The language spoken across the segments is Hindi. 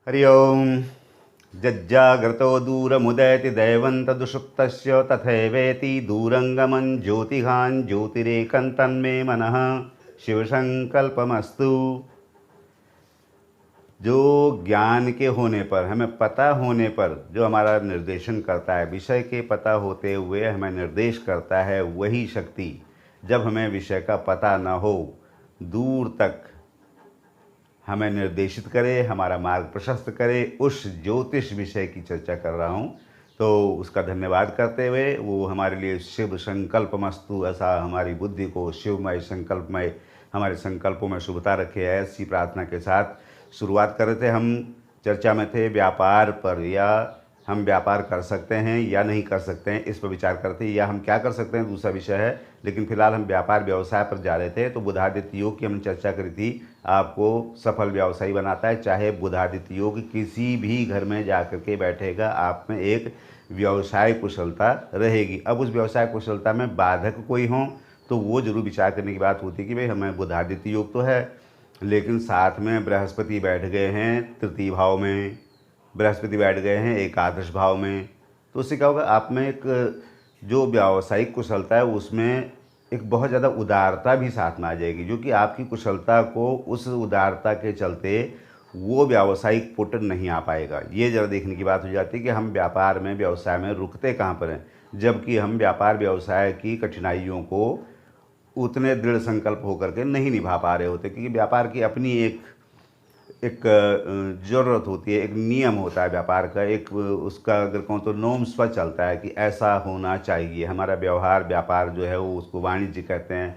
हरि ओम। जज्जाग्रतो दूरमुदयति दैवन्तदुषुप्तस्य तथैवेति दूरङ्गमं ज्योतिहान् ज्योतिरेकं तन्मे मनः शिवसंकल्पमस्तु। जो ज्ञान के होने पर, हमें पता होने पर जो हमारा निर्देशन करता है, विषय के पता होते हुए हमें निर्देश करता है, वही शक्ति जब हमें विषय का पता न हो, दूर तक हमें निर्देशित करे, हमारा मार्ग प्रशस्त करे, उस ज्योतिष विषय की चर्चा कर रहा हूँ। तो उसका धन्यवाद करते हुए वो हमारे लिए शिव संकल्पमस्तु, ऐसा हमारी बुद्धि को शिवमय संकल्पमय हमारे संकल्पों में शुभता रखे, ऐसी प्रार्थना के साथ शुरुआत कर रहे थे। हम चर्चा में थे व्यापार पर, या हम व्यापार कर सकते हैं या नहीं कर सकते हैं, इस पर विचार करते हैं, या हम क्या कर सकते हैं, दूसरा विषय है। लेकिन फिलहाल हम व्यापार व्यवसाय पर जा रहे थे। तो बुधादित्य योग की हमने चर्चा करी थी। आपको सफल व्यवसायी बनाता है। चाहे बुधादित्य योग किसी भी घर में जा कर के बैठेगा, आप में एक व्यवसाय कुशलता रहेगी। अब उस व्यवसाय कुशलता में बाधक कोई हों तो वो जरूर विचार करने की बात होती है कि भाई हमें बुधादित्य योग तो है, लेकिन साथ में बृहस्पति बैठ गए हैं तृतीय भाव में, बृहस्पति बैठ गए हैं एकादश भाव में। तो उससे क्या होगा, आप में एक जो व्यावसायिक कुशलता है उसमें एक बहुत ज़्यादा उदारता भी साथ में आ जाएगी, जो कि आपकी कुशलता को उस उदारता के चलते वो व्यावसायिक पुट नहीं आ पाएगा। ये ज़रा देखने की बात हो जाती है कि हम व्यापार में व्यवसाय में रुकते कहाँ पर हैं, जबकि हम व्यापार व्यवसाय की कठिनाइयों को उतने दृढ़ संकल्प होकर के नहीं निभा पा रहे होते, क्योंकि व्यापार की अपनी एक एक ज़रूरत होती है, एक नियम होता है व्यापार का, एक उसका अगर कहूँ तो नॉर्म्स पर चलता है कि ऐसा होना चाहिए। हमारा व्यवहार व्यापार जो है वो उसको वाणिज्य कहते हैं।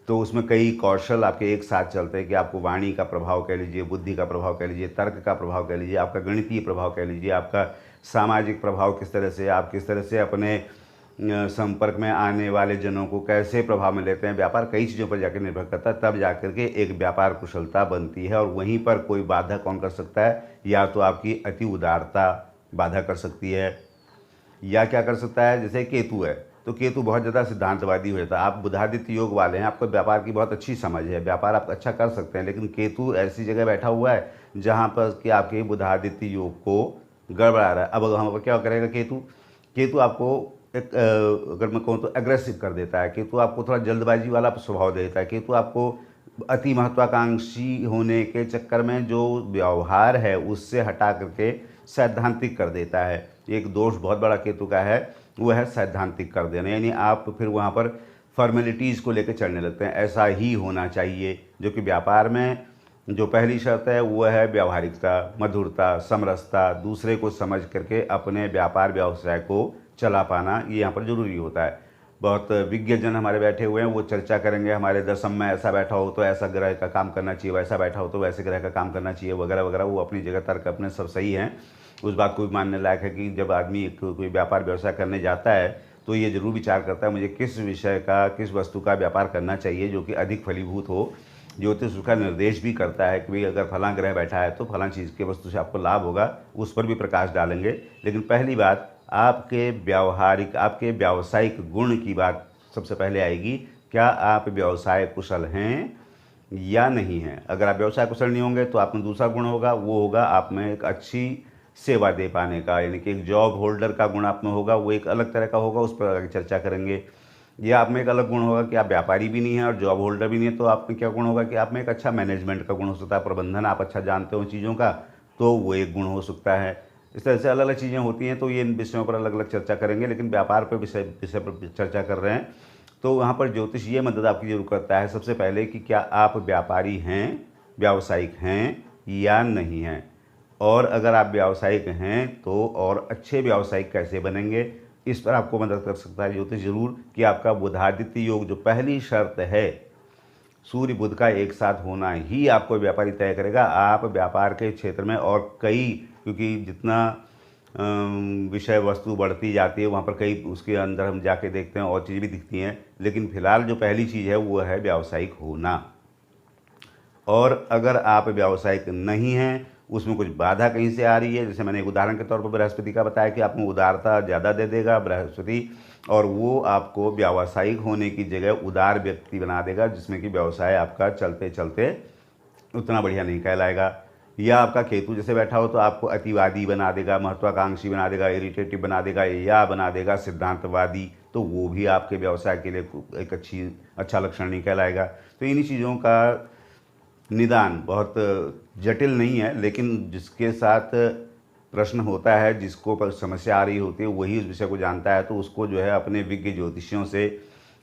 तो उसमें कई कौशल आपके एक साथ चलते हैं कि आपको वाणी का प्रभाव कह लीजिए, बुद्धि का प्रभाव कह लीजिए, तर्क का प्रभाव कह लीजिए, आपका गणितीय प्रभाव कह लीजिए, आपका सामाजिक प्रभाव किस तरह से, आप किस तरह से अपने संपर्क में आने वाले जनों को कैसे प्रभाव में लेते हैं। व्यापार कई चीज़ों पर जाकर निर्भर करता है, तब जाकर के एक व्यापार कुशलता बनती है। और वहीं पर कोई बाधा कौन कर सकता है, या तो आपकी अति उदारता बाधा कर सकती है, या क्या कर सकता है, जैसे केतु है। तो केतु बहुत ज़्यादा सिद्धांतवादी हो जाता है। आप बुधादित्य योग वाले हैं, आपको व्यापार की बहुत अच्छी समझ है, व्यापार आप अच्छा कर सकते हैं, लेकिन केतु ऐसी जगह बैठा हुआ है जहाँ पर कि आपके बुधादित्य योग को गड़बड़ा रहा है। अब हम क्या करेगा केतु, केतु आपको एक अगर मैं कहूँ तो एग्रेसिव कर देता है। केतु आपको थोड़ा जल्दबाजी वाला स्वभाव देता है। केतु आपको अति महत्वाकांक्षी होने के चक्कर में जो व्यवहार है उससे हटा करके सैद्धांतिक कर देता है। एक दोष बहुत बड़ा केतु का है, वो है सैद्धांतिक कर देना, यानी आप फिर वहाँ पर फॉर्मेलिटीज़ को लेकर चलने लगते हैं, ऐसा ही होना चाहिए। जो कि व्यापार में जो पहली शर्त है वो है व्यावहारिकता, मधुरता, समरसता, दूसरे को समझ करके अपने व्यापार व्यवसाय को चला पाना, ये यहाँ पर ज़रूरी होता है। बहुत विज्ञजन हमारे बैठे हुए हैं, वो चर्चा करेंगे हमारे दशम में ऐसा बैठा हो तो ऐसा ग्रह का काम करना चाहिए, वैसा बैठा हो तो वैसे ग्रह का काम करना चाहिए, वगैरह वगैरह। वो अपनी जगह तर्क अपने सब सही हैं, उस बात को भी मानने लायक है कि जब आदमी कोई व्यापार व्यवसाय करने जाता है तो ये ज़रूर विचार करता है मुझे किस विषय का, किस वस्तु का व्यापार करना चाहिए जो कि अधिक फलीभूत हो। ज्योतिष उसका निर्देश भी करता है कि भाई अगर फलां ग्रह बैठा है तो फलां चीज़ के वस्तु से आपको लाभ होगा, उस पर भी प्रकाश डालेंगे। लेकिन पहली बात आपके व्यावहारिक, आपके व्यावसायिक गुण की बात सबसे पहले आएगी। क्या आप व्यवसाय कुशल हैं या नहीं हैं? अगर आप व्यवसाय कुशल नहीं होंगे तो आप में दूसरा गुण होगा, वो होगा आप में एक अच्छी सेवा दे पाने का, यानी कि एक जॉब होल्डर का गुण आप में होगा, वो एक अलग तरह का होगा, उस पर आगे चर्चा करेंगे। या आप में एक अलग गुण होगा कि आप व्यापारी भी नहीं हैं और जॉब होल्डर भी नहीं है, तो आप में क्या गुण होगा कि आप में एक अच्छा मैनेजमेंट का गुण हो सकता है, प्रबंधन आप अच्छा जानते हो चीज़ों का, तो वो एक गुण हो सकता है। इस तरह से अलग अलग चीज़ें होती हैं, तो ये इन विषयों पर अलग अलग चर्चा करेंगे। लेकिन व्यापार पर विषय पर चर्चा कर रहे हैं तो वहाँ पर ज्योतिष ये मदद आपकी जरूर करता है सबसे पहले कि क्या आप व्यापारी हैं, व्यावसायिक हैं या नहीं हैं। और अगर आप व्यावसायिक हैं तो और अच्छे व्यावसायिक कैसे बनेंगे, इस पर आपको मदद कर सकता है ज्योतिष जरूर। कि आपका बुधादित्य योग जो पहली शर्त है, सूर्य बुध का एक साथ होना ही आपको व्यापारी तय करेगा। आप व्यापार के क्षेत्र में और कई, क्योंकि जितना विषय वस्तु बढ़ती जाती है वहाँ पर कई उसके अंदर हम जाके देखते हैं और चीज़ें भी दिखती हैं, लेकिन फिलहाल जो पहली चीज़ है वो है व्यावसायिक होना। और अगर आप व्यावसायिक नहीं हैं, उसमें कुछ बाधा कहीं से आ रही है, जैसे मैंने एक उदाहरण के तौर पर बृहस्पति का बताया कि आपको उदारता ज़्यादा दे देगा बृहस्पति, और वो आपको व्यावसायिक होने की जगह उदार व्यक्ति बना देगा, जिसमें कि व्यवसाय आपका चलते चलते उतना बढ़िया नहीं कहलाएगा। या आपका केतु जैसे बैठा हो तो आपको अतिवादी बना देगा, महत्वाकांक्षी बना देगा, इरिटेटिव बना देगा, या बना देगा सिद्धांतवादी, तो वो भी आपके व्यवसाय के लिए एक अच्छा लक्षण नहीं कहलाएगा। तो इन्हीं चीज़ों का निदान बहुत जटिल नहीं है, लेकिन जिसके साथ प्रश्न होता है, जिसको पर समस्या आ रही होती है, वही उस विषय को जानता है, तो उसको जो है अपने विज्ञ ज्योतिषियों से,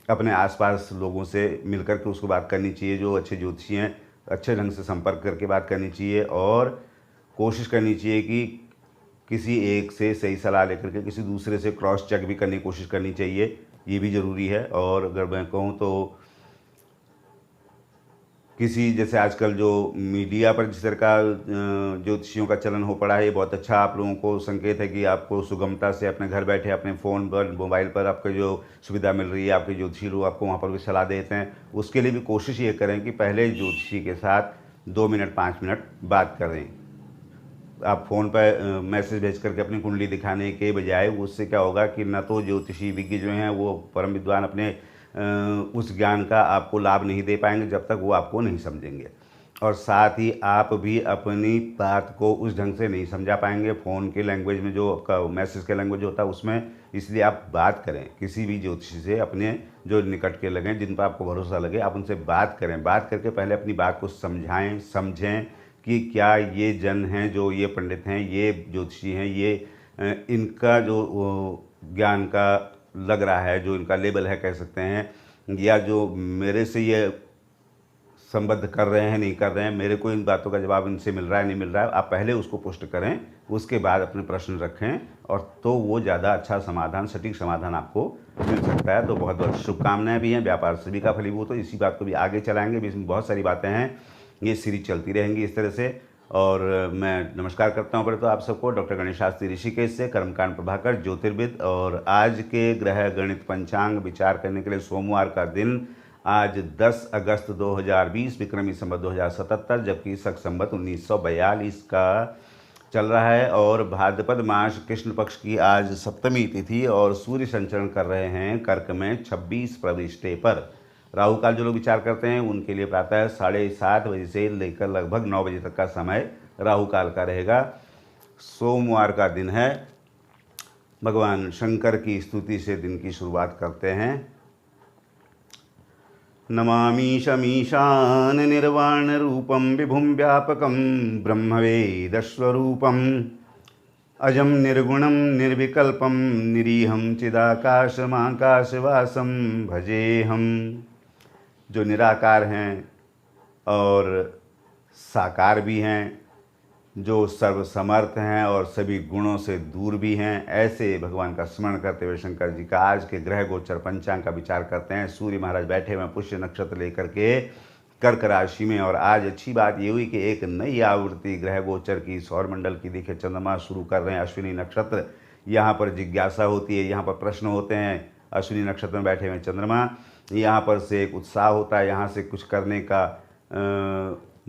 अपने आसपास लोगों से मिलकर के उसको बात करनी चाहिए, जो अच्छे ज्योतिषी हैं, अच्छे ढंग से संपर्क करके बात करनी चाहिए, और कोशिश करनी चाहिए कि किसी एक से सही सलाह लेकर के किसी दूसरे से क्रॉस चेक भी करने की कोशिश करनी चाहिए, ये भी ज़रूरी है। और अगर मैं कहूँ तो किसी जैसे आजकल जो मीडिया पर जिस तरह का ज्योतिषियों का चलन हो पड़ा है, ये बहुत अच्छा आप लोगों को संकेत है कि आपको सुगमता से अपने घर बैठे अपने फ़ोन पर, मोबाइल पर आपको जो सुविधा मिल रही है, आपके ज्योतिषी लोग आपको वहाँ पर भी सलाह देते हैं। उसके लिए भी कोशिश ये करें कि पहले ज्योतिषी के साथ 2 मिनट 5 मिनट बात करें। आप फ़ोन पर मैसेज भेज करके अपनी कुंडली दिखाने के बजाय, उससे क्या होगा कि न तो ज्योतिषी विज्ञ जो हैं वो परम विद्वान अपने उस ज्ञान का आपको लाभ नहीं दे पाएंगे जब तक वो आपको नहीं समझेंगे, और साथ ही आप भी अपनी बात को उस ढंग से नहीं समझा पाएंगे फ़ोन के लैंग्वेज में, जो आपका मैसेज के लैंग्वेज होता है उसमें। इसलिए आप बात करें किसी भी ज्योतिषी से, अपने जो निकट के लगें, जिन पर आपको भरोसा लगे, आप उनसे बात करें। बात करके पहले अपनी बात को समझाएं, समझें कि क्या ये जन हैं, जो ये पंडित हैं, ये ज्योतिषी हैं, ये इनका जो ज्ञान का लग रहा है, जो इनका लेबल है कह सकते हैं, या जो मेरे से ये संबद्ध कर रहे हैं नहीं कर रहे हैं, मेरे को इन बातों का जवाब इनसे मिल रहा है नहीं मिल रहा है, आप पहले उसको पुष्ट करें, उसके बाद अपने प्रश्न रखें, और तो वो ज़्यादा अच्छा समाधान, सटीक समाधान आपको मिल सकता है। तो बहुत बहुत शुभकामनाएं भी हैं, व्यापार सभी का फलीभूत हो। इसी बात को भी आगे चलाएंगे भी, इसमें बहुत सारी बातें हैं, ये सीरीज चलती रहेंगी इस तरह से। और मैं नमस्कार करता हूँ पहले तो आप सबको, डॉक्टर गणेश शास्त्री ऋषिकेश से, कर्मकांड प्रभाकर ज्योतिर्विद। और आज के ग्रह गणित पंचांग विचार करने के लिए सोमवार का दिन आज 10 अगस्त 2020 विक्रमी संवत 2077, जबकि शक संवत 1942 का चल रहा है, और भाद्रपद मास कृष्ण पक्ष की आज सप्तमी तिथि, और सूर्य संचरण कर रहे हैं कर्क में 26 प्रविष्टे पर। राहु काल जो लोग विचार करते हैं उनके लिए प्रातः 7:30 बजे से लेकर लगभग 9 बजे तक का समय राहु काल का रहेगा। सोमवार का दिन है। भगवान शंकर की स्तुति से दिन की शुरुआत करते हैं। नमामीशमीशान निर्वाण रूपम विभुम व्यापकम ब्रह्मवेदस्वरूपम अजम निर्गुणम निर्विकल्पम निरीहम चिदाकाशमाकाशवासम भजेहम। जो निराकार हैं और साकार भी हैं, जो सर्वसमर्थ हैं और सभी गुणों से दूर भी हैं, ऐसे भगवान का स्मरण करते हुए शंकर जी का आज के ग्रह गोचर पंचांग का विचार करते हैं। सूर्य महाराज बैठे हुए पुष्य नक्षत्र लेकर के कर्क राशि में, और आज अच्छी बात ये हुई कि एक नई आवृत्ति ग्रह गोचर की सौरमंडल की देखिए, चंद्रमा शुरू कर रहे हैं अश्विनी नक्षत्र। यहाँ पर जिज्ञासा होती है, यहाँ पर प्रश्न होते हैं, अश्विनी नक्षत्र में बैठे हुए चंद्रमा, यहाँ पर से एक उत्साह होता है, यहाँ से कुछ करने का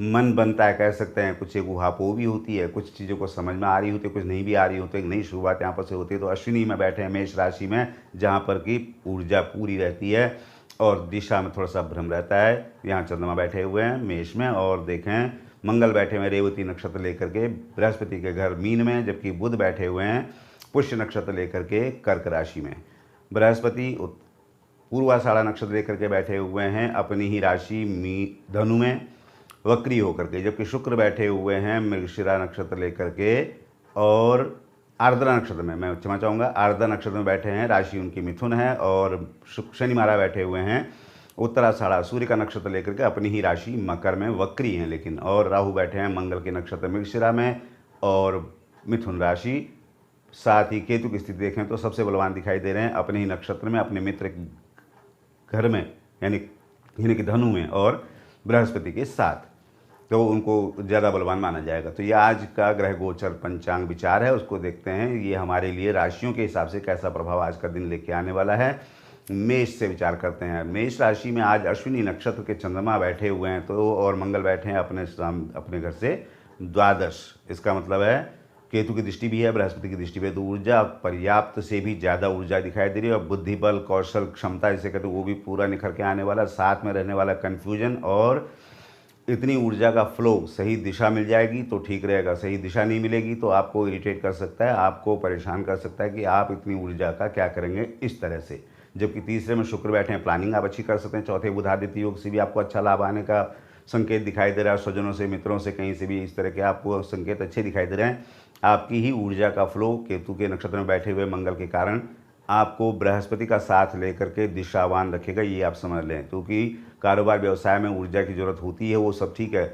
मन बनता है कह सकते हैं, कुछ एक उहापोह भी होती है, कुछ चीज़ों को समझ में आ रही होती है, कुछ नहीं भी आ रही होती है, एक नई शुरुआत यहाँ पर से होती है। तो अश्विनी में बैठे हैं मेष राशि में, जहाँ पर की ऊर्जा पूरी रहती है और दिशा में थोड़ा सा भ्रम रहता है। यहाँ चंद्रमा बैठे हुए हैं मेष में, और देखें मंगल बैठे हुए रेवती नक्षत्र लेकर के बृहस्पति के घर मीन में, जबकि बुध बैठे हुए हैं पुष्य नक्षत्र लेकर के कर्क राशि में। बृहस्पति पूर्वाषाढ़ा नक्षत्र लेकर के बैठे हुए हैं अपनी ही राशि धनु में वक्री होकर के, जबकि शुक्र बैठे हुए हैं मृगशिरा नक्षत्र लेकर के और आर्द्रा नक्षत्र में, मैं क्षमा चाहूँगा, आर्द्रा नक्षत्र में बैठे हैं, राशि उनकी मिथुन है, और शनि महाराज बैठे हुए हैं उत्तराषाढ़ा सूर्य का नक्षत्र लेकर के अपनी ही राशि मकर में वक्री हैं लेकिन, और राहु बैठे हैं मंगल के नक्षत्र मृगशिरा में और मिथुन राशि। साथ ही केतु की स्थिति देखें तो सबसे बलवान दिखाई दे रहे हैं अपने ही नक्षत्र में, अपने मित्र घर में, यानी कि धनु में, और बृहस्पति के साथ, तो उनको ज़्यादा बलवान माना जाएगा। तो ये आज का ग्रह गोचर पंचांग विचार है, उसको देखते हैं ये हमारे लिए राशियों के हिसाब से कैसा प्रभाव आज का दिन लेके आने वाला है। मेष से विचार करते हैं। मेष राशि में आज अश्विनी नक्षत्र के चंद्रमा बैठे हुए हैं, तो और मंगल बैठे हैं अपने घर से द्वादश। इसका मतलब है केतु की दृष्टि भी है, बृहस्पति की दृष्टि भी है, तो ऊर्जा पर्याप्त से भी ज़्यादा ऊर्जा दिखाई दे रही है, और बुद्धि बल कौशल क्षमता जिसे कहते हैं वो भी पूरा निखर के आने वाला, साथ में रहने वाला कन्फ्यूजन और इतनी ऊर्जा का फ्लो सही दिशा मिल जाएगी तो ठीक रहेगा, सही दिशा नहीं मिलेगी तो आपको इरिटेट कर सकता है, आपको परेशान कर सकता है कि आप इतनी ऊर्जा का क्या करेंगे इस तरह से। जबकि तीसरे में शुक्र बैठे हैं, प्लानिंग आप अच्छी कर सकते हैं। चौथे बुधादित्य योग से भी आपको अच्छा लाभ आने का संकेत दिखाई दे रहा है, स्वजनों से, मित्रों से, कहीं से भी इस तरह के आपको संकेत अच्छे दिखाई दे रहे हैं। आपकी ही ऊर्जा का फ्लो केतु के नक्षत्र में बैठे हुए मंगल के कारण आपको बृहस्पति का साथ लेकर के दिशावान रखेगा, ये आप समझ लें। क्योंकि कारोबार व्यवसाय में ऊर्जा की ज़रूरत होती है, वो सब ठीक है,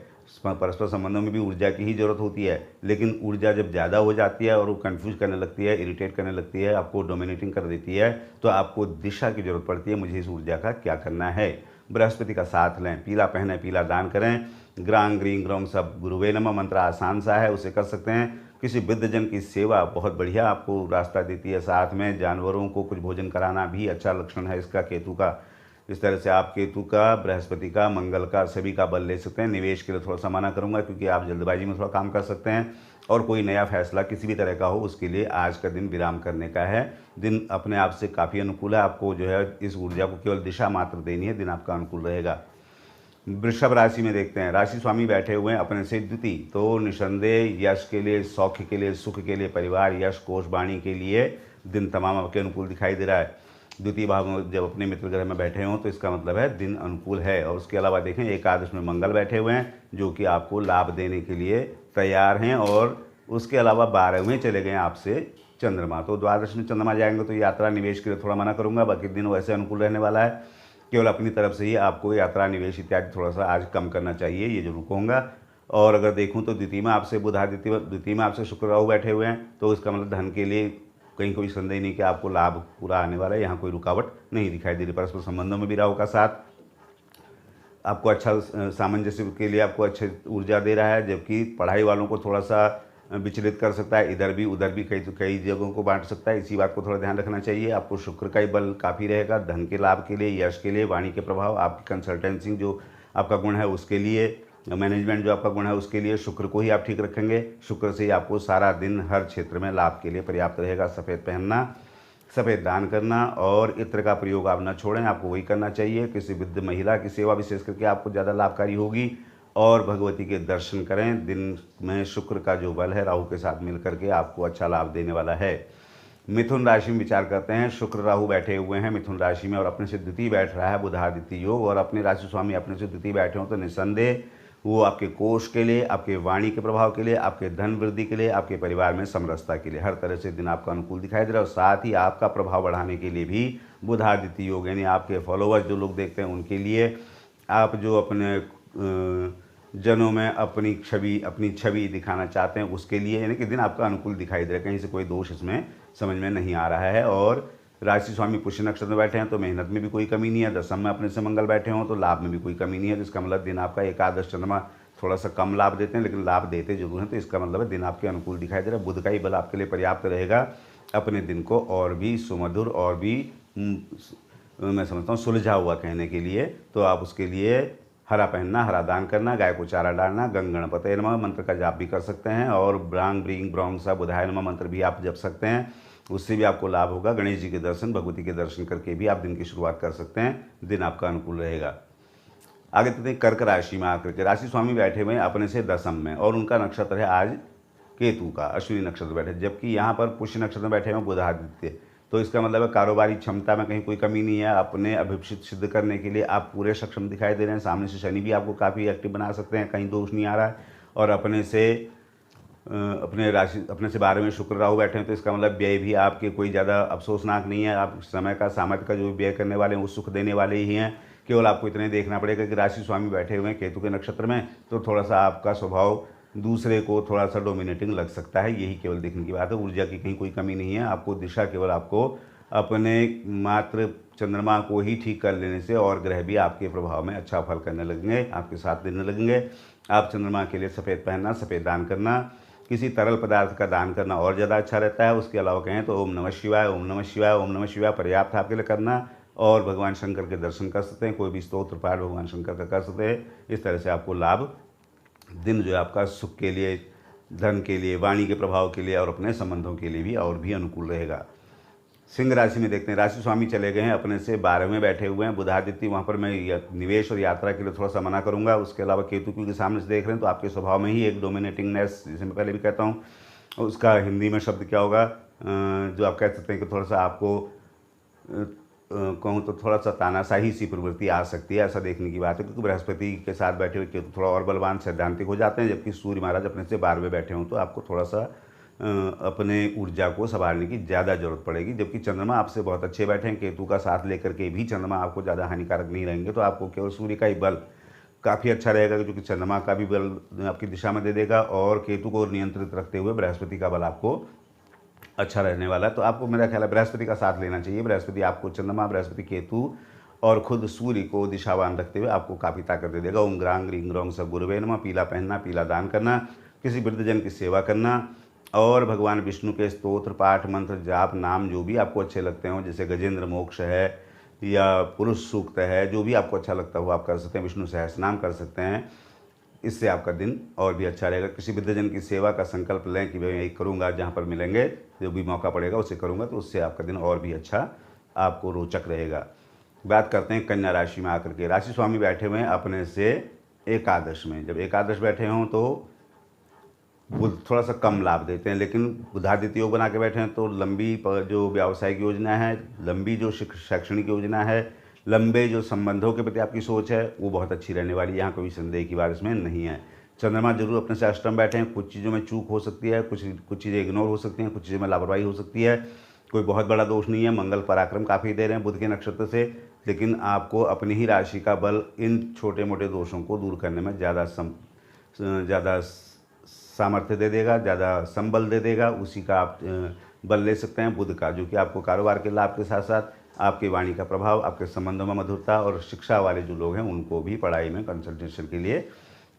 परस्पर संबंधों में भी ऊर्जा की ही ज़रूरत होती है, लेकिन ऊर्जा जब ज़्यादा हो जाती है और वो कंफ्यूज करने लगती है, इरिटेट करने लगती है, आपको डोमिनेटिंग कर देती है, तो आपको दिशा की ज़रूरत पड़ती है, मुझे इस ऊर्जा का क्या करना है। बृहस्पति का साथ लें, पीला पहने, पीला दान करें। ग्रांग ग्रीं ग्रौं सब गुरुवे नमः मंत्र आसान सा है, उसे कर सकते हैं। किसी वृद्धजन की सेवा बहुत बढ़िया आपको रास्ता देती है। साथ में जानवरों को कुछ भोजन कराना भी अच्छा लक्षण है इसका, केतु का। इस तरह से आप केतु का, बृहस्पति का, मंगल का, सभी का बल ले सकते हैं। निवेश के लिए थोड़ा सा मना करूंगा क्योंकि आप जल्दबाजी में थोड़ा काम कर सकते हैं, और कोई नया फैसला किसी भी तरह का हो उसके लिए आज का दिन विराम करने का है। दिन अपने आप से काफ़ी अनुकूल है, आपको जो है इस ऊर्जा को केवल दिशा मात्र देनी है, दिन आपका अनुकूल रहेगा। वृषभ राशि में देखते हैं, राशि स्वामी बैठे हुए हैं अपने से द्वितीय, तो निसंदेह यश के लिए, सौख्य के लिए, सुख के लिए, परिवार, यश, कोष, वाणी के लिए दिन तमाम आपके अनुकूल दिखाई दे रहा है। द्वितीय भाव में जब अपने मित्र ग्रह में बैठे हों तो इसका मतलब है दिन अनुकूल है। और उसके अलावा देखें एकादश में मंगल बैठे हुए हैं जो कि आपको लाभ देने के लिए तैयार हैं, और उसके अलावा 12वें चले गए आपसे चंद्रमा, तो द्वादश में चंद्रमा जाएंगे तो यात्रा निवेश के लिए थोड़ा मना करूंगा, बाकी दिन वैसे अनुकूल रहने वाला है। केवल अपनी तरफ से ही आपको यात्रा, निवेश इत्यादि थोड़ा सा आज कम करना चाहिए, ये जरूर कहूँगा। और अगर देखूँ तो द्वितीय में आपसे बुधादित्य, द्वितीय में आपसे शुक्र राहु बैठे हुए हैं, तो इसका मतलब धन के लिए कहीं कोई संदेह नहीं कि आपको लाभ पूरा आने वाला है, यहाँ कोई रुकावट नहीं दिखाई दे रही। परस्पर संबंधों में भी राहु का साथ आपको अच्छा सामंजस्य के लिए आपको अच्छी ऊर्जा दे रहा है, जबकि पढ़ाई वालों को थोड़ा सा विचलित कर सकता है, इधर भी उधर भी कई जगहों को बांट सकता है, इसी बात को थोड़ा ध्यान रखना चाहिए। आपको शुक्र का ही बल काफ़ी रहेगा, धन के लाभ के लिए, यश के लिए, वाणी के प्रभाव, आपकी कंसल्टेंसी जो आपका गुण है उसके लिए, मैनेजमेंट जो आपका गुण है उसके लिए शुक्र को ही आप ठीक रखेंगे। शुक्र से ही आपको सारा दिन हर क्षेत्र में लाभ के लिए पर्याप्त रहेगा। सफ़ेद पहनना, सफ़ेद दान करना और इत्र का प्रयोग आप न छोड़ें, आपको वही करना चाहिए। किसी वृद्ध महिला की सेवा विशेष करके आपको ज़्यादा लाभकारी होगी। और भगवती के दर्शन करें। दिन में शुक्र का जो बल है राहु के साथ मिल करके आपको अच्छा लाभ देने वाला है। मिथुन राशि में विचार करते हैं। शुक्र राहु बैठे हुए हैं मिथुन राशि में और अपने से द्वितीय बैठ रहा है बुधादित्य योग, और अपने राशि स्वामी अपने से द्वितीय बैठे हों तो निस्संदेह वो आपके कोष के लिए, आपके वाणी के प्रभाव के लिए, आपके धन वृद्धि के लिए, आपके परिवार में समरसता के लिए, हर तरह से दिन आपका अनुकूल दिखाई दे रहा है। और साथ ही आपका प्रभाव बढ़ाने के लिए भी बुधादित्य योग, यानी आपके फॉलोअर्स जो लोग देखते हैं उनके लिए, आप जो अपने जनों में अपनी छवि दिखाना चाहते हैं उसके लिए, यानी कि दिन आपका अनुकूल दिखाई दे रहा है। कहीं से कोई दोष इसमें समझ में नहीं आ रहा है। और राशि स्वामी पुष्य नक्षत्र में बैठे हैं तो मेहनत में भी कोई कमी नहीं है। दशम में अपने से मंगल बैठे हों तो लाभ में भी कोई कमी नहीं है। तो इसका मतलब दिन आपका एकादश चंद्रमा थोड़ा सा कम लाभ देते हैं लेकिन लाभ देते जरूर हैं। तो इसका मतलब है दिन आपके अनुकूल दिखाई दे रहा है। बुध का ही बल आपके लिए पर्याप्त रहेगा अपने दिन को और भी सुमधुर और भी मैं समझता हूँ सुलझा हुआ कहने के लिए। तो आप उसके लिए हरा पहनना, हरा दान करना, गाय को चारा डालना, गंग गणपतये नमः मंत्र का जाप भी कर सकते हैं और ब्रांग ब्रींग ब्रौंग सा बुधाय नमः मंत्र भी आप जप सकते हैं, उससे भी आपको लाभ होगा। गणेश जी के दर्शन, भगवती के दर्शन करके भी आप दिन की शुरुआत कर सकते हैं, दिन आपका अनुकूल रहेगा। आगे चलते हैं कर्क राशि में आकर के। राशि स्वामी बैठे हुए हैं अपने से दशम में और उनका नक्षत्र है आज केतु का, अश्विनी नक्षत्र बैठे, जबकि यहाँ पर पुष्य नक्षत्र में बैठे हुए बुधादित्य। तो इसका मतलब है कारोबारी क्षमता में कहीं कोई कमी नहीं है। अपने अभिप्सित सिद्ध करने के लिए आप पूरे सक्षम दिखाई दे रहे हैं। सामने से शनि भी आपको काफ़ी एक्टिव बना सकते हैं, कहीं दोष नहीं आ रहा है। और अपने से 12 में शुक्र राहु बैठे हैं तो इसका मतलब व्यय भी आपके कोई ज़्यादा अफसोसनाक नहीं है। आप समय का, सामर्थ्य का जो व्यय करने वाले हैं वो सुख देने वाले ही हैं। केवल आपको इतने देखना पड़ेगा कि राशि स्वामी बैठे हुए हैं केतु के नक्षत्र में, तो थोड़ा सा आपका स्वभाव दूसरे को थोड़ा सा डोमिनेटिंग लग सकता है, यही केवल देखने की बात है। ऊर्जा की कहीं कोई कमी नहीं है। आपको दिशा केवल आपको अपने मात्र चंद्रमा को ही ठीक कर लेने से और ग्रह भी आपके प्रभाव में अच्छा फल करने लगेंगे, आपके साथ देने लगेंगे। आप चंद्रमा के लिए सफ़ेद पहनना, सफ़ेद दान करना, किसी तरल पदार्थ का दान करना और ज़्यादा अच्छा रहता है। उसके अलावा कहें तो ओम नमः शिवाय, ओम नमः शिवाय, ओम नमः शिवाय पर्याप्त आपके लिए करना और भगवान शंकर के दर्शन कर सकते हैं। कोई भी स्तोत्र पाठ भगवान शंकर का कर सकते हैं। इस तरह से आपको लाभ, दिन जो है आपका सुख के लिए, धन के लिए, वाणी के प्रभाव के लिए और अपने संबंधों के लिए भी और भी अनुकूल रहेगा। सिंह राशि में देखते हैं, राशि स्वामी चले गए हैं अपने से 12वें बैठे हुए हैं बुधादित्य। वहाँ पर मैं निवेश और यात्रा के लिए थोड़ा सा मना करूँगा। उसके अलावा केतु क्योंकि सामने से देख रहे हैं तो आपके स्वभाव में ही एक डोमिनेटिंगनेस, जिसे मैं पहले भी कहता हूँ, उसका हिंदी में शब्द क्या होगा, जो आप कह सकते हैं कि थोड़ा सा आपको कहूँ तो थोड़ा सा तानाशाही सी प्रवृत्ति आ सकती है, ऐसा देखने की बात है। क्योंकि बृहस्पति के साथ बैठे हुए केतु थोड़ा और बलवान सैद्धांतिक हो जाते हैं, जबकि सूर्य महाराज अपने से 12वें बैठे हों तो आपको थोड़ा सा अपने ऊर्जा को संभालने की ज़्यादा जरूरत पड़ेगी। जबकि चंद्रमा आपसे बहुत अच्छे बैठे हैं, केतु का साथ लेकर के भी चंद्रमा आपको ज़्यादा हानिकारक नहीं रहेंगे। तो आपको केवल सूर्य का ही बल काफ़ी अच्छा रहेगा, क्योंकि चंद्रमा का भी बल आपकी दिशा में दे देगा और केतु को नियंत्रित रखते हुए बृहस्पति का बल आपको अच्छा रहने वाला है। तो आपको मेरा ख्याल है बृहस्पति का साथ लेना चाहिए। बृहस्पति आपको चंद्रमा, बृहस्पति, केतु और खुद सूर्य को दिशावान रखते हुए आपको काफ़ी ताकत दे देगा। ओम ग्रांग ग्रींग ग्रोंग सब गुरुवे नमः। पीला पहनना, पीला दान करना, किसी वृद्धजन की सेवा करना और भगवान विष्णु के स्तोत्र पाठ मंत्र जाप नाम जो भी आपको अच्छे लगते हो, जैसे गजेंद्र मोक्ष है या पुरुष सूक्त है, जो भी आपको अच्छा लगता हो आप कर सकते हैं। विष्णु सहस्रनाम कर सकते हैं, इससे आपका दिन और भी अच्छा रहेगा। किसी वृद्धजन की सेवा का संकल्प लें कि मैं यही करूँगा, जहाँ पर मिलेंगे जो भी मौका पड़ेगा उसे करूँगा, तो उससे आपका दिन और भी अच्छा आपको रोचक रहेगा। बात करते हैं कन्या राशि में आकर के। राशि स्वामी बैठे हुए हैं अपने से एकादश में। जब एकादश बैठे हों तो बुध थोड़ा सा कम लाभ देते हैं, लेकिन बुधादित्य योग बना के बैठे हैं तो लंबी जो व्यावसायिक योजना है, लंबी जो शैक्षणिक योजना है, लंबे जो संबंधों के प्रति आपकी सोच है वो बहुत अच्छी रहने वाली है। यहाँ कोई संदेह की बात इसमें नहीं है। चंद्रमा जरूर अपने से अष्टम बैठे हैं, कुछ चीज़ों में चूक हो सकती है, कुछ चीज़ें इग्नोर हो सकती हैं, कुछ चीज़ों में लापरवाही हो सकती है, कोई बहुत बड़ा दोष नहीं है। मंगल पराक्रम काफ़ी दे रहे हैं बुध के नक्षत्र से, लेकिन आपको अपनी ही राशि का बल इन छोटे मोटे दोषों को दूर करने में ज़्यादा सामर्थ्य दे देगा, ज़्यादा संबल दे देगा। उसी का आप बल ले सकते हैं बुध का, जो कि आपको कारोबार के लाभ के साथ साथ आपकी वाणी का प्रभाव, आपके संबंधों में मधुरता और शिक्षा वाले जो लोग हैं उनको भी पढ़ाई में कंसल्टेशन के लिए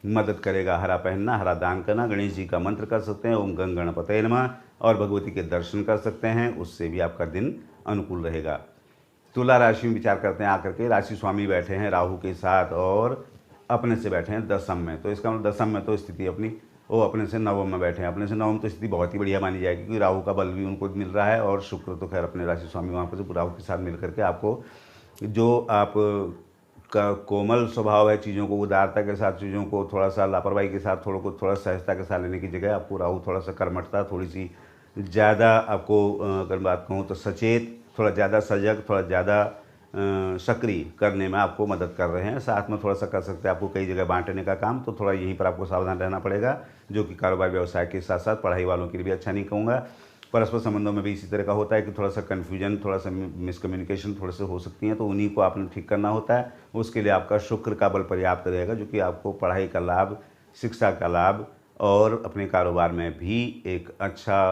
मदद करेगा। हरा पहनना, हरा दान करना, गणेश जी का मंत्र कर सकते हैं, ओम गंग गणपतये नमः, और भगवती के दर्शन कर सकते हैं, उससे भी आपका दिन अनुकूल रहेगा। तुला राशि में विचार करते हैं आकर के। राशि स्वामी बैठे हैं राहु के साथ और अपने से बैठे हैं दसम में। तो इसका मतलब दसम में तो स्थिति अपनी वो अपने से नवम में बैठे हैं। अपने से नवम तो स्थिति बहुत ही बढ़िया मानी जाएगी, क्योंकि राहु का बल भी उनको मिल रहा है और शुक्र तो खैर अपने राशि स्वामी वहाँ पर राहु के साथ मिल करके आपको जो आप का कोमल स्वभाव है, चीज़ों को उदारता के साथ, चीज़ों को थोड़ा सा लापरवाही के साथ, थोड़ा सहजता के साथ लेने की जगह आपको राहु थोड़ा सा कर्मठता, थोड़ी सी ज़्यादा आपको अगर बात कहूँ तो सचेत, थोड़ा ज़्यादा सजग, थोड़ा ज़्यादा सक्रिय करने में आपको मदद कर रहे हैं। साथ में थोड़ा सा कर सकते हैं आपको कई जगह बांटने का काम, तो थोड़ा यहीं पर आपको सावधान रहना पड़ेगा, जो कि कारोबार व्यवसाय के साथ साथ पढ़ाई वालों के लिए भी अच्छा नहीं कहूँगा। परस्पर संबंधों में भी इसी तरह का होता है कि थोड़ा सा कन्फ्यूजन, थोड़ा सा मिसकम्युनिकेशन थोड़े से हो सकती हैं, तो उन्हीं को आपने ठीक करना होता है। उसके लिए आपका शुक्र का बल पर्याप्त रहेगा, जो कि आपको पढ़ाई का लाभ, शिक्षा का लाभ और अपने कारोबार में भी एक अच्छा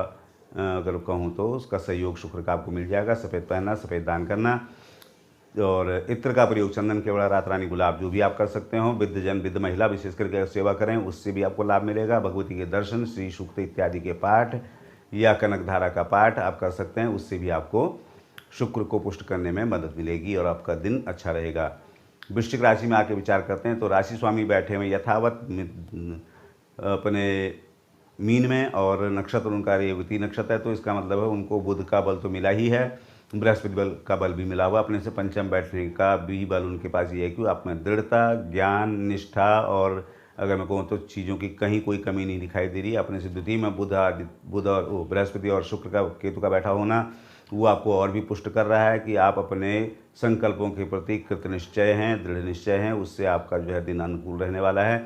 अगर कहूँ तो उसका सहयोग शुक्र का आपको मिल जाएगा। सफ़ेद पहनना, सफ़ेद दान करना और इत्र का प्रयोग, चंदन केवड़ा, रात रानी गुलाब, जो भी आप कर सकते हो। वृद्धजन, वृद्ध महिला विशेष करके सेवा करें, उससे भी आपको लाभ मिलेगा। भगवती के दर्शन, श्री सूक्त इत्यादि के पाठ या कनक धारा का पाठ आप कर सकते हैं, उससे भी आपको शुक्र को पुष्ट करने में मदद मिलेगी और आपका दिन अच्छा रहेगा। वृश्चिक राशि में आके विचार करते हैं तो राशि स्वामी बैठे हुए यथावत अपने मीन में और नक्षत्र उनका रेवती नक्षत्र है, तो इसका मतलब है उनको बुध का बल तो मिला ही है, बृहस्पति बल का बल भी मिला हुआ। अपने से पंचम बैठने का भी बल उनके पास ये है कि आप में दृढ़ता, ज्ञान, निष्ठा और अगर मैं कहूँ तो चीज़ों की कहीं कोई कमी नहीं दिखाई दे रही है। अपने से द्वितीय में बुध और बृहस्पति और शुक्र का, केतु का बैठा होना वो आपको और भी पुष्ट कर रहा है कि आप अपने संकल्पों के प्रति कृत निश्चय हैं, दृढ़ निश्चय हैं, उससे आपका जो है दिन अनुकूल रहने वाला है।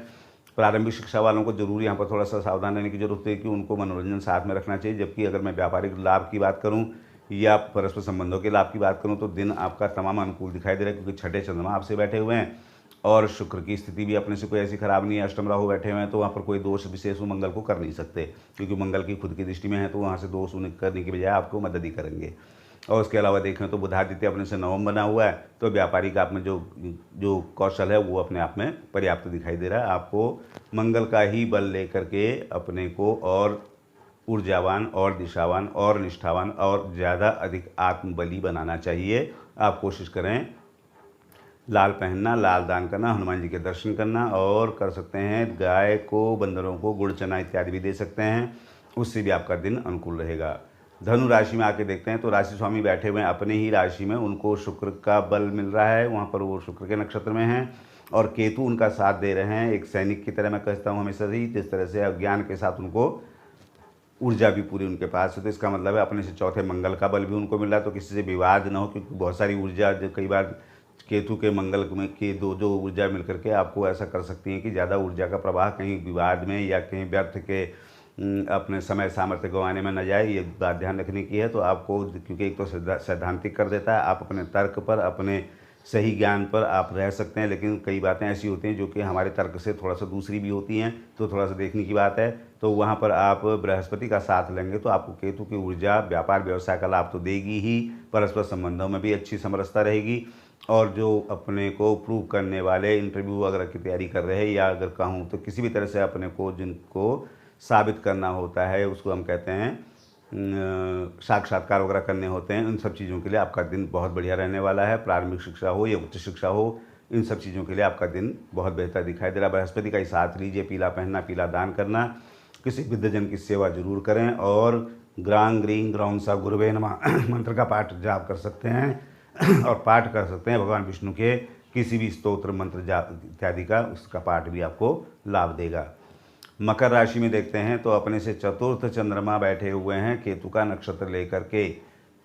प्रारंभिक शिक्षा वालों को जरूर यहाँ पर थोड़ा सा सावधान रहने की जरूरत है कि उनको मनोरंजन साथ में रखना चाहिए। जबकि अगर मैं व्यापारिक लाभ की बात करूँ या परस्पर संबंधों के लाभ की बात करूं तो दिन आपका तमाम अनुकूल दिखाई दे रहा है, क्योंकि छठे चंद्रमा आपसे बैठे हुए हैं और शुक्र की स्थिति भी अपने से कोई ऐसी खराब नहीं है। अष्टम राहु बैठे हुए हैं तो वहाँ पर कोई दोष विशेष वो मंगल को कर नहीं सकते, क्योंकि मंगल की खुद की दृष्टि में है, तो वहाँ से दोष उन्हें करने की बजाय आपको मदद ही करेंगे। और उसके अलावा देखें तो बुधादित्य अपने से नवम बना हुआ है, तो व्यापारिक आप में जो कौशल है वो अपने आप में पर्याप्त दिखाई दे रहा है। आपको मंगल का ही बल लेकर के अपने को और ऊर्जावान और दिशावान और निष्ठावान और ज़्यादा अधिक आत्मबली बनाना चाहिए। आप कोशिश करें लाल पहनना, लाल दान करना, हनुमान जी के दर्शन करना और कर सकते हैं गाय को, बंदरों को गुड़ चना इत्यादि भी दे सकते हैं, उससे भी आपका दिन अनुकूल रहेगा। धनु राशि में आके देखते हैं तो राशि स्वामी बैठे हुए हैं अपने ही राशि में, उनको शुक्र का बल मिल रहा है, वहाँ पर वो शुक्र के नक्षत्र में हैं और केतु उनका साथ दे रहे हैं। एक सैनिक की तरह मैं कहता हूँ हमेशा से ही, जिस तरह से अज्ञान के साथ उनको ऊर्जा भी पूरी उनके पास है। तो इसका मतलब है अपने से चौथे मंगल का बल भी उनको मिल रहा है, तो किसी से विवाद ना हो, क्योंकि बहुत सारी ऊर्जा जो कई बार केतु के मंगल में की जो ऊर्जा मिल करके आपको ऐसा कर सकती हैं कि ज़्यादा ऊर्जा का प्रवाह कहीं विवाद में या कहीं व्यर्थ के अपने समय सामर्थ्य गंवाने में न जाए, ये बात ध्यान रखने की है। तो आपको, क्योंकि एक तो सैद्धांतिक कर देता है, आप अपने तर्क पर, अपने सही ज्ञान पर आप रह सकते हैं, लेकिन कई बातें ऐसी होती हैं जो कि हमारे तर्क से थोड़ा सा दूसरी भी होती हैं, तो थोड़ा सा देखने की बात है। तो वहाँ पर आप बृहस्पति का साथ लेंगे तो आपको केतु की ऊर्जा व्यापार व्यवसाय का लाभ तो देगी ही, परस्पर संबंधों में भी अच्छी समरसता रहेगी। और जो अपने को प्रूव करने वाले इंटरव्यू वगैरह की तैयारी कर रहे हैं, या अगर कहूँ तो किसी भी तरह से अपने को जिनको साबित करना होता है, उसको हम कहते हैं साक्षात्कार वगैरह करने होते हैं, इन सब चीज़ों के लिए आपका दिन बहुत बढ़िया रहने वाला है। प्रारंभिक शिक्षा हो या उच्च शिक्षा हो, इन सब चीज़ों के लिए आपका दिन बहुत बेहतर दिखाई दे रहा है। बृहस्पति का ही साथ लीजिए, पीला पहनना, पीला दान करना, किसी वृद्धजन की सेवा जरूर करें और ग्रां ग्रीं ग्रौं सा गुरुवे नमः मंत्र का पाठ जाप कर सकते हैं और पाठ कर सकते हैं भगवान विष्णु के किसी भी स्तोत्र मंत्र जाप इत्यादि का, उसका पाठ भी आपको लाभ देगा। मकर राशि में देखते हैं तो अपने से चतुर्थ चंद्रमा बैठे हुए हैं केतु का नक्षत्र लेकर के,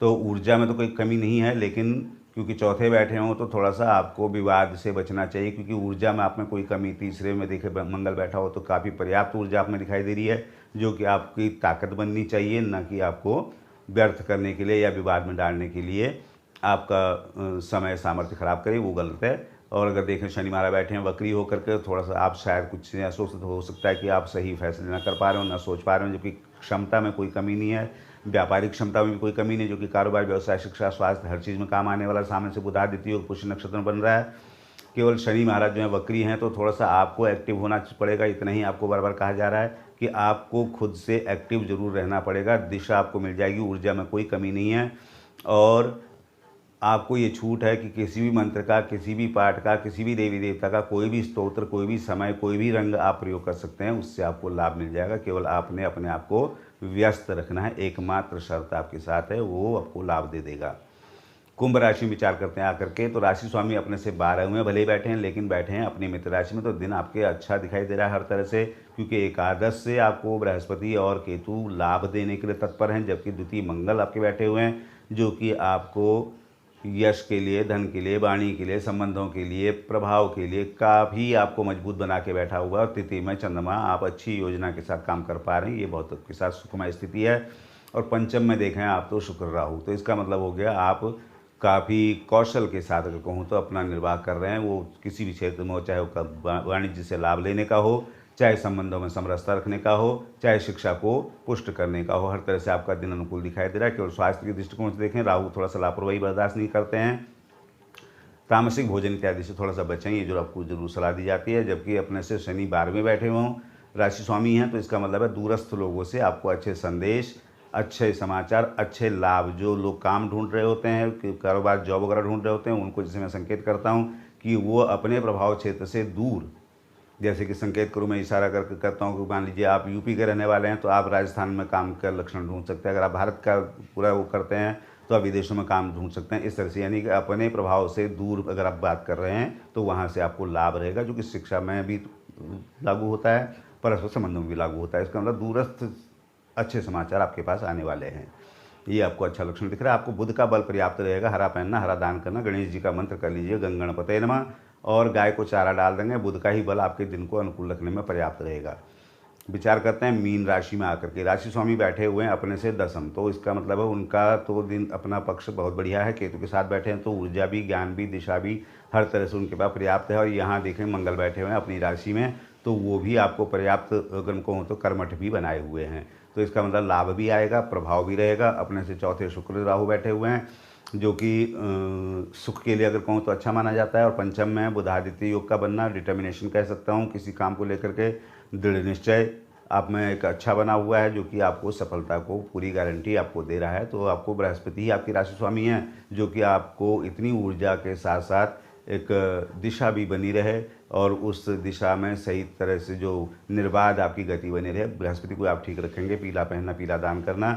तो ऊर्जा में तो कोई कमी नहीं है, लेकिन क्योंकि चौथे बैठे हों तो थोड़ा सा आपको विवाद से बचना चाहिए, क्योंकि ऊर्जा में आप में कोई कमी, तीसरे में देखे मंगल बैठा हो तो काफ़ी पर्याप्त ऊर्जा आप में दिखाई दे रही है, जो कि आपकी ताकत बननी चाहिए, न कि आपको व्यर्थ करने के लिए या विवाद में डालने के लिए आपका समय सामर्थ्य खराब करे, वो गलत है। और अगर देखें शनि महाराज बैठे हैं वक्री होकर के, थोड़ा सा आप शायद कुछ सोच हो सकता है कि आप सही फैसले ना कर पा रहे हो, ना सोच पा रहे हो, जबकि क्षमता में कोई कमी नहीं है, व्यापारिक क्षमता में भी कोई कमी नहीं, जो कि कारोबार, व्यवसाय, शिक्षा, स्वास्थ्य हर चीज़ में काम आने वाला। सामने से बुध आदित्य योग पुष्य नक्षत्र में बन रहा है, केवल शनि महाराज जो है वक्री हैं, तो थोड़ा सा आपको एक्टिव होना पड़ेगा। इतना ही आपको बार बार कहा जा रहा है कि आपको खुद से एक्टिव जरूर रहना पड़ेगा। दिशा आपको मिल जाएगी, ऊर्जा में कोई कमी नहीं है और आपको ये छूट है कि किसी भी मंत्र का, किसी भी पाठ का, किसी भी देवी देवता का कोई भी स्तोत्र, कोई भी समय, कोई भी रंग आप प्रयोग कर सकते हैं, उससे आपको लाभ मिल जाएगा। केवल आपने अपने आप को व्यस्त रखना है, एकमात्र शर्त आपके साथ है, वो आपको लाभ दे देगा। कुंभ राशि में विचार करते हैं आकर के, तो राशि स्वामी अपने से 12 में भले ही बैठे हैं, लेकिन बैठे हैं अपनी मित्र राशि में, तो दिन आपके अच्छा दिखाई दे रहा है हर तरह से, क्योंकि एकादश से आपको बृहस्पति और केतु लाभ देने के लिए तत्पर हैं, जबकि द्वितीय मंगल आपके बैठे हुए हैं, जो कि आपको यश के लिए, धन के लिए, वाणी के लिए, संबंधों के लिए, प्रभाव के लिए काफ़ी आपको मजबूत बना के बैठा हुआ है। और तृतीय में चंद्रमा, आप अच्छी योजना के साथ काम कर पा रहे हैं, ये बहुत आपके साथ सुखमय स्थिति है। और पंचम में देखें आप तो शुक्र राहु, तो इसका मतलब हो गया आप काफ़ी कौशल के साथ अगर कहूँ तो अपना निर्वाह कर रहे हैं, वो किसी भी क्षेत्र में हो, चाहे वो वाणिज्य से लाभ लेने का हो, चाहे संबंधों में समरसता रखने का हो, चाहे शिक्षा को पुष्ट करने का हो, हर तरह से आपका दिन अनुकूल दिखाई दे रहा है। केवल स्वास्थ्य के दृष्टिकोण से देखें, राहु थोड़ा सा लापरवाही बर्दाश्त नहीं करते हैं, तामसिक भोजन इत्यादि से थोड़ा सा बचें, ये जो आपको जरूर सलाह दी जाती है। जबकि अपने से शनि 12 में बैठे हों, राशि स्वामी हैं, तो इसका मतलब है दूरस्थ लोगों से आपको अच्छे संदेश, अच्छे समाचार, अच्छे लाभ, जो लोग काम ढूंढ रहे होते हैं, कारोबार, जॉब वगैरह ढूंढ रहे होते हैं, उनको जैसे मैं संकेत करता हूँ कि वो अपने प्रभाव क्षेत्र से दूर, जैसे कि संकेत करूँ मैं इशारा करके करता हूँ कि मान लीजिए आप यूपी के रहने वाले हैं तो आप राजस्थान में काम का लक्षण ढूंढ सकते हैं, अगर आप भारत का पूरा वो करते हैं तो आप विदेशों में काम ढूंढ सकते हैं। इस तरह से यानी कि अपने प्रभाव से दूर अगर आप बात कर रहे हैं तो वहाँ से आपको लाभ रहेगा, जो कि शिक्षा में भी लागू होता है, परस्पर संबंधों में भी लागू होता है। इसका मतलब दूरस्थ अच्छे समाचार आपके पास आने वाले हैं, ये आपको अच्छा लक्षण दिख रहा है। आपको बुध का बल पर्याप्त रहेगा, हरा पहनना, हरा दान करना, गणेश जी का मंत्र कर लीजिए, गंग गणपते नमः, और गाय को चारा डाल देंगे। बुध का ही बल आपके दिन को अनुकूल रखने में पर्याप्त रहेगा। विचार करते हैं मीन राशि में आकर के, राशि स्वामी बैठे हुए हैं अपने से 10म, तो इसका मतलब है उनका तो दिन अपना पक्ष बहुत बढ़िया है, केतु के साथ बैठे हैं, तो ऊर्जा भी, ज्ञान भी, दिशा भी हर तरह से उनके पास पर्याप्त है। और यहाँ देखें मंगल बैठे हुए हैं अपनी राशि में, तो वो भी आपको पर्याप्त अगर को हो तो कर्मठ भी बनाए हुए हैं, तो इसका मतलब लाभ भी आएगा, प्रभाव भी रहेगा। अपने से चौथे शुक्र राहु बैठे हुए हैं, जो कि सुख के लिए अगर कहूँ तो अच्छा माना जाता है। और पंचम में बुधादित्य योग का बनना, डिटर्मिनेशन कह सकता हूँ, किसी काम को लेकर के दृढ़ निश्चय आप में एक अच्छा बना हुआ है, जो कि आपको सफलता को पूरी गारंटी आपको दे रहा है। तो आपको बृहस्पति ही आपकी राशि स्वामी हैं, जो कि आपको इतनी ऊर्जा के साथ साथ एक दिशा भी बनी रहे और उस दिशा में सही तरह से जो निर्बाध आपकी गति बनी रहे। बृहस्पति को आप ठीक रखेंगे, पीला पहनना, पीला दान करना,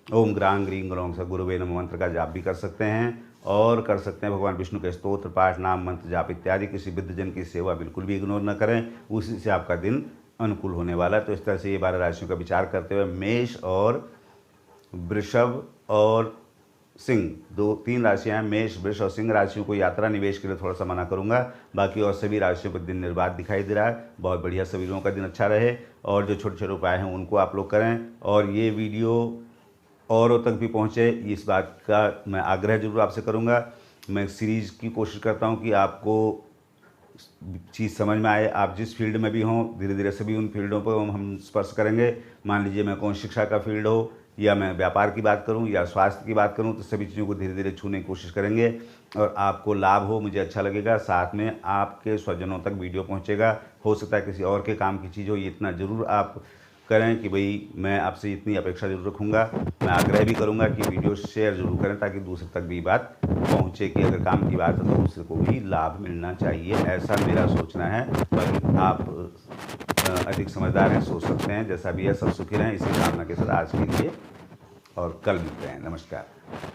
ओम ग्रां ग्रीं ग्रौं स गुरुवे नमः मंत्र का जाप भी कर सकते हैं, और कर सकते हैं भगवान विष्णु के स्तोत्र पाठ, नाम मंत्र जाप इत्यादि। किसी वृद्धजन की सेवा बिल्कुल भी इग्नोर न करें, उसी से आपका दिन अनुकूल होने वाला है। तो इस तरह से ये 12 राशियों का विचार करते हुए मेष और वृषभ और सिंह, 2-3 राशियां हैं, मेष वृष और सिंह राशियों को यात्रा निवेश के लिए थोड़ा सा मना करूंगा। बाकी और सभी राशियों पर दिन निर्बाध दिखाई दे रहा है। बहुत बढ़िया, सभी लोगों का दिन अच्छा रहे, और जो छोटे छोटे उपाय हैं उनको आप लोग करें, और ये वीडियो औरों तक भी पहुँचे, इस बात का मैं आग्रह जरूर आपसे करूँगा। मैं सीरीज़ की कोशिश करता हूँ कि आपको चीज़ समझ में आए। आप जिस फील्ड में भी हों, धीरे धीरे सभी उन फील्डों पर हम स्पर्श करेंगे। मान लीजिए मैं कौन शिक्षा का फील्ड हो, या मैं व्यापार की बात करूं, या स्वास्थ्य की बात करूं, तो सभी चीज़ों को धीरे धीरे छूने की कोशिश करेंगे, और आपको लाभ हो, मुझे अच्छा लगेगा। साथ में आपके स्वजनों तक वीडियो पहुंचेगा। हो सकता है किसी और के काम की चीज़ हो, ये इतना ज़रूर आप करें कि भाई मैं आपसे इतनी अपेक्षा जरूर रखूँगा। मैं आग्रह भी करूँगा कि वीडियो शेयर जरूर करें, ताकि दूसरे तक भी बात पहुँचे कि अगर काम की बात है तो दूसरे को भी लाभ मिलना चाहिए, ऐसा मेरा सोचना है। बाकी आप अधिक समझदार हैं, सोच सकते हैं, जैसा भी है। सब सुखी रहें, इसी कामना के साथ आज के लिए, और कल मिलते हैं। नमस्कार।